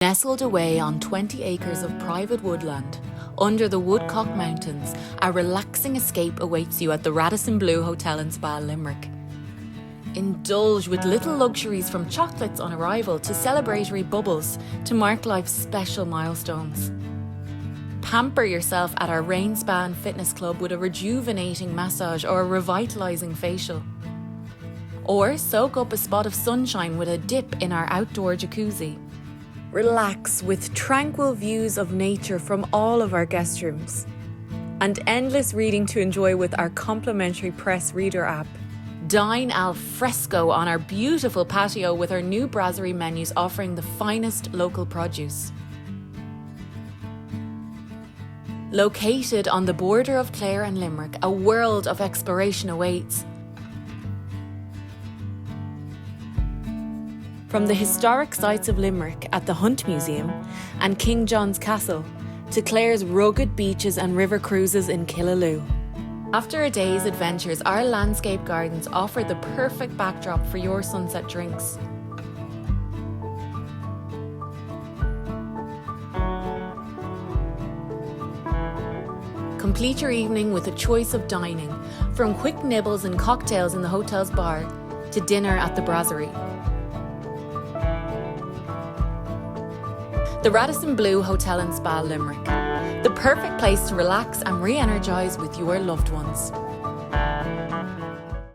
Nestled away on 20 acres of private woodland, under the Woodcock Mountains, a relaxing escape awaits you at the Radisson Blu Hotel and Spa Limerick. Indulge with little luxuries from chocolates on arrival to celebratory bubbles to mark life's special milestones. Pamper yourself at our rain spa and fitness club with a rejuvenating massage or a revitalising facial. Or soak up a spot of sunshine with a dip in our outdoor jacuzzi. Relax with tranquil views of nature from all of our guest rooms. And endless reading to enjoy with our complimentary Press Reader app. Dine al fresco on our beautiful patio with our new brasserie menus offering the finest local produce. Located on the border of Clare and Limerick, a world of exploration awaits. From the historic sites of Limerick at the Hunt Museum and King John's Castle to Clare's rugged beaches and river cruises in Killaloe. After a day's adventures, our landscape gardens offer the perfect backdrop for your sunset drinks. Complete your evening with a choice of dining, from quick nibbles and cocktails in the hotel's bar to dinner at the brasserie. The Radisson Blu Hotel and Spa Limerick, the perfect place to relax and re-energise with your loved ones.